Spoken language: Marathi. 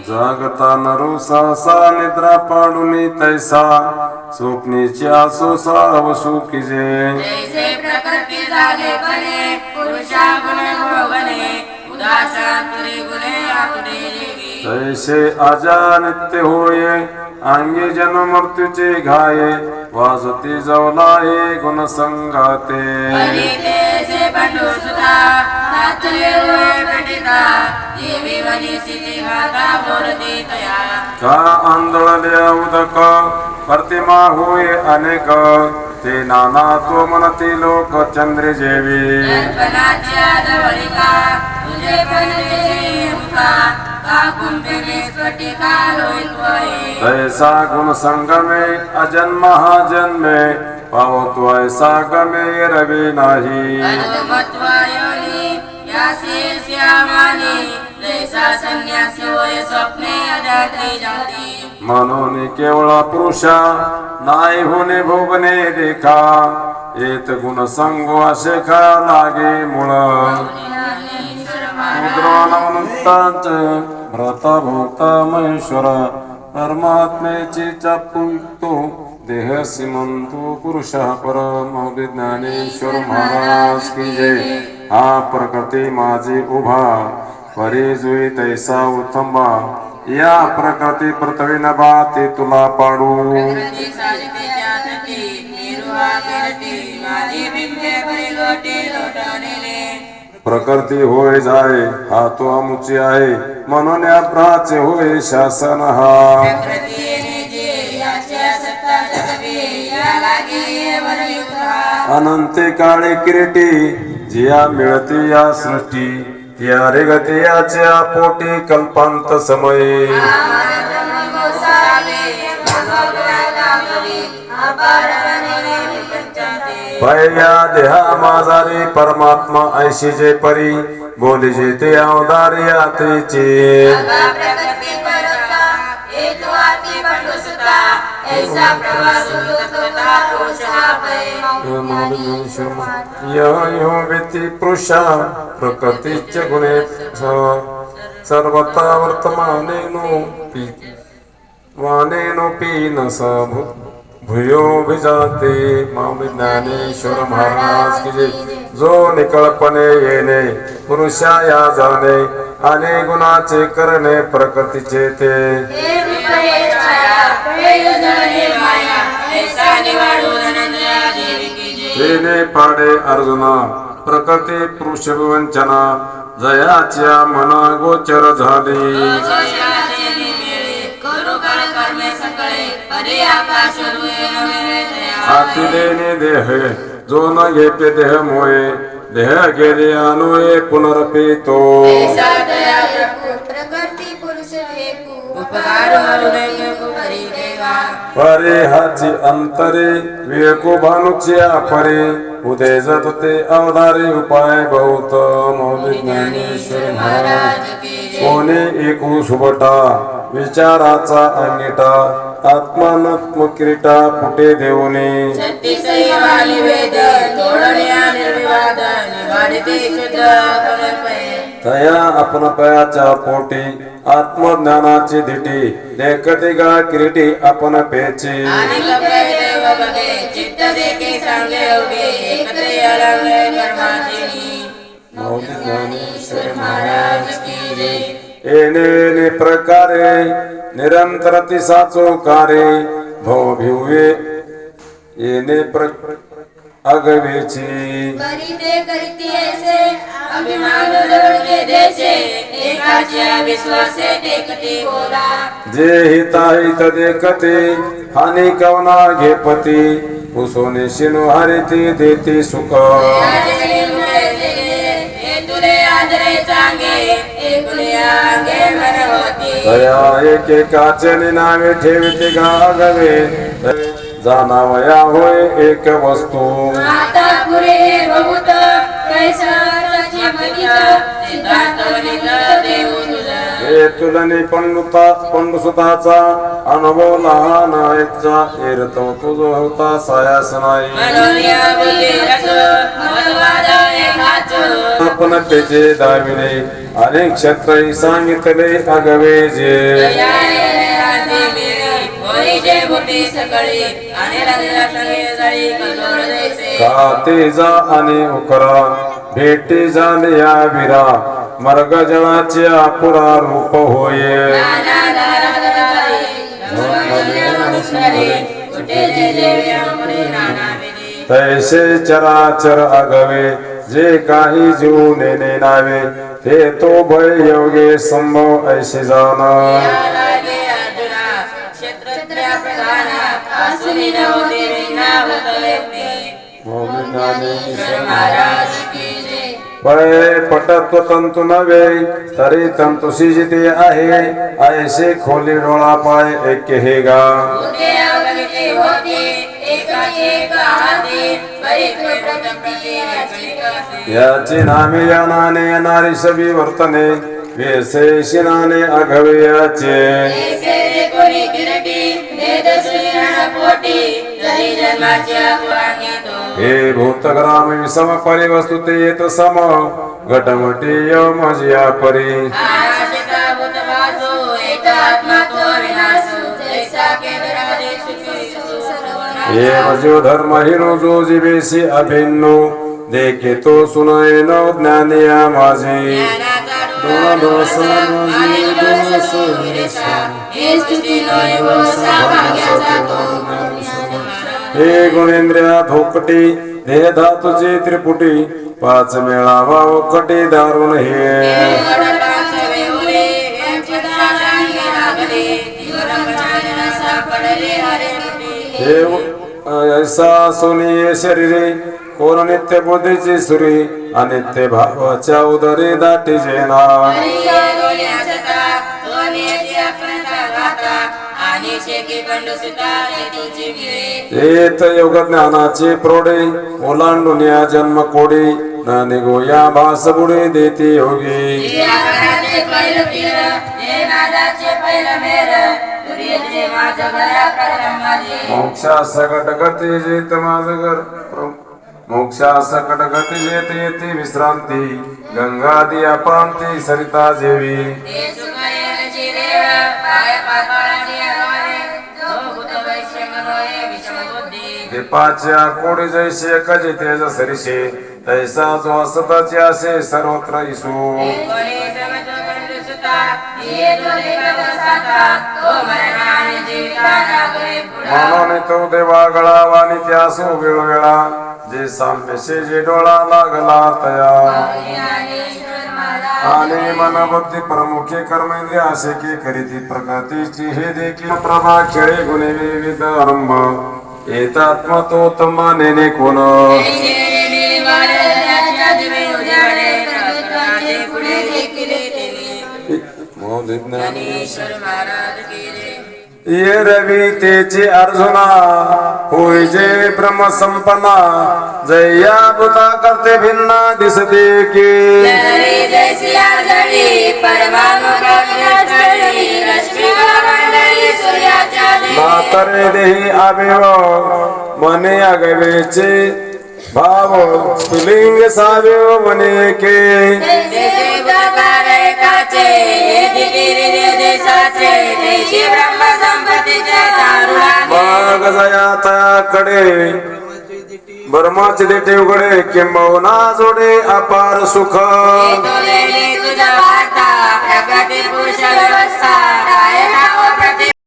जागता नरू सहसा निद्रा पाडुनी तैसा स्वप्नीची आसो साव सुखीजे जैसे प्रकृती झाले बने पुरुषा गुण भोगणे उदासा तुरे गुणे आतुरे जेवी तैसे आजा नित्य होये अंगी जन्म मृत्यूचे घाये वाजती जवलाये गुण संगाते हरितेसे पंडू सुता नातले होय पेटिता देवी वनिसीची गाथा बोलती तया का आंधळल्या उदक प्रतिमा होय अनेक ते नाना तो म्हणती लोक चंद्र जेवी दर्पणाच्या जवळिका तुझे पण जे मुखा का कुंभे स्फटिका लोहितोय तैसा गुण संगमे अजन्म हा जन्मे पावतो ऐसा गमे रवी नाही अनुमत्वायोनी यासी श्यामानी जैसा संन्यासी होय स्वप्ने अजाती जाती म्हणून केवळ पुरुषा नाही होणे भोगणे देखा येत गुण संगो असे खा लागे मुळ मुद्रानवनुत्ताच भ्रता भोक्ता महेश्वर परमात्मेची चापुतो देह सिमंतो पुरुष परम ज्ञानेश्वर महाराज की जय हा प्रकृती माझी उभा परी जुई तैसा उत्तंबा या प्रकृती पृथ्वी नभा ते तुला पाडू प्रकृती साजितेच्या तटी निरुहा किरटी माझी बिंबे परी लोटे लोटानेले प्रकृती होय जाय हा तो अमुची आहे म्हणून या प्राचे होय शासन हा प्रकृती येणे जे याच्या सत्ता जगवी या लागे वरयुधा अनंते काळे किरीटी जिया मिळते या सृष्टी या रे गती याच्या पोटी कल्पांत समये पया देहा माझारी परमात्मा ऐशी जे परी बोली जे ते अवदारी यात्रेचे यो व्यक्ती पुरुषा प्रकृतीचे गुणे सर्वता वर्तमानेनो वानेनोपी न भूयो भिजाते माऊली ज्ञानेश्वर महाराज की जय जो निकळपणे येणे पुरुषा या जाणे आणि गुणाचे करणे प्रकृतीचे ते येणे पाडे अर्जुना प्रकृती पुरुष वंचना जयाच्या मना गोचर झाली हाती देणे देह जो न घेते देह मोये देह गेले अनुये पुनरपितो परे हाची अंतरे विवेको भानुच्या परे उदय जात ते अवधारी उपाय बहुत मौलिक ज्ञानेश्वर महाराज कोणे एकू सुबटा विचाराचा अंगिटा आत्मानात्म किरीटा फुटे देऊने तया आपण पयाच्या पोटी आत्मज्ञानाची धिटी देखते गा किरीटी आपण पेची ज्ञानेश्वर महाराज की जय येणे प्रकारे निरंतर तिसाचो कार्य भव भिवे येणे अगवेची करीते करीती ऐसे अभिमान दडके देशे एकाच्या विश्वासे टेकती बोला जे हिताहित देखते हानी कवना घेपती उसोने शिनु हरिती देती सुख तया एकेकाचे नावे ठेविते गागवे जाणावया होय एक वस्तू आता पुरे बहुत कैसा त्याची बलित सिद्धांत वनित देऊ तुझा हे तुलने पंडुसुताचा अनुभव लहान आहेचा एरतो तुझो होता सायास नाही मनोनिया बुद्धी रस मतवाद एकाच तेचे दाविले अनेक क्षत्री सांगितले अगवे जे का ते जा आणि उकरा भेटी झाले या विरा मर्ग जळाचे अपुरा रूप होये तैसे चराचर अगवे जे काही जीव नेने नावे ते तो भय योगे संभव ऐसे जाना पळे पटत्व तंतु नव्हे तरी तंतुशी जिथे आहे ऐसे खोली डोळा पाय एक हे गा याची नामे या नाने येणारी सभी वर्तने वेसे शिनाने अघवे याचे हे भूतग्राम विषम परिवस्तु ते येत सम घटमटी मजिया परी ये मजो धर्म हिनो जो जीवेशी अभिन्नो देखे तो सुनाए नो ज्ञानिया माझी हे गुणेंद्रिया धोकटी देह धातुची त्रिपुटी पाच मेळावा कटी दारुण हे ऐसा सोनी शरीरे कोण नित्य बुद्धीची सुरी अनित्य भावाच्या उदरी दाटी जेना येत योग ज्ञानाची प्रोडे ओलांडून या जन्म कोडी न निघो या भास बुडे देती योगी मोक्षा सकट गती जेत माझ घर मोक्षा सकट गती जेत येते विश्रांती गंगा दिया पांती सरिता जेवी दीपाच्या कोडी जैसे कजे तेज सरिषे तैसा जो असताचे असे सर्वत्र इसू मानवने तो देवा गळा वाणी त्या सो वेळोवेळा जे साम्यशे जे डोळा लागला तया आणि मन बुद्धी प्रमुखे कर्मेंद्रिय असे की करीती प्रकृतीची हे देखील प्रभा खेळे गुणे विविध आरंभ एतात्म तो तमानेने कोण ये रवी तेचे अर्जुना होय जे ब्रह्म संपन्ना जया भूता करते भिन्ना दिसते की मातरे देही आवेव मने अगवेचे भाव स्फुलिंग सावेव मने के मग जया कडे ब्रह्माचे देठे उघडे किंबहुना जोडे अपार सुख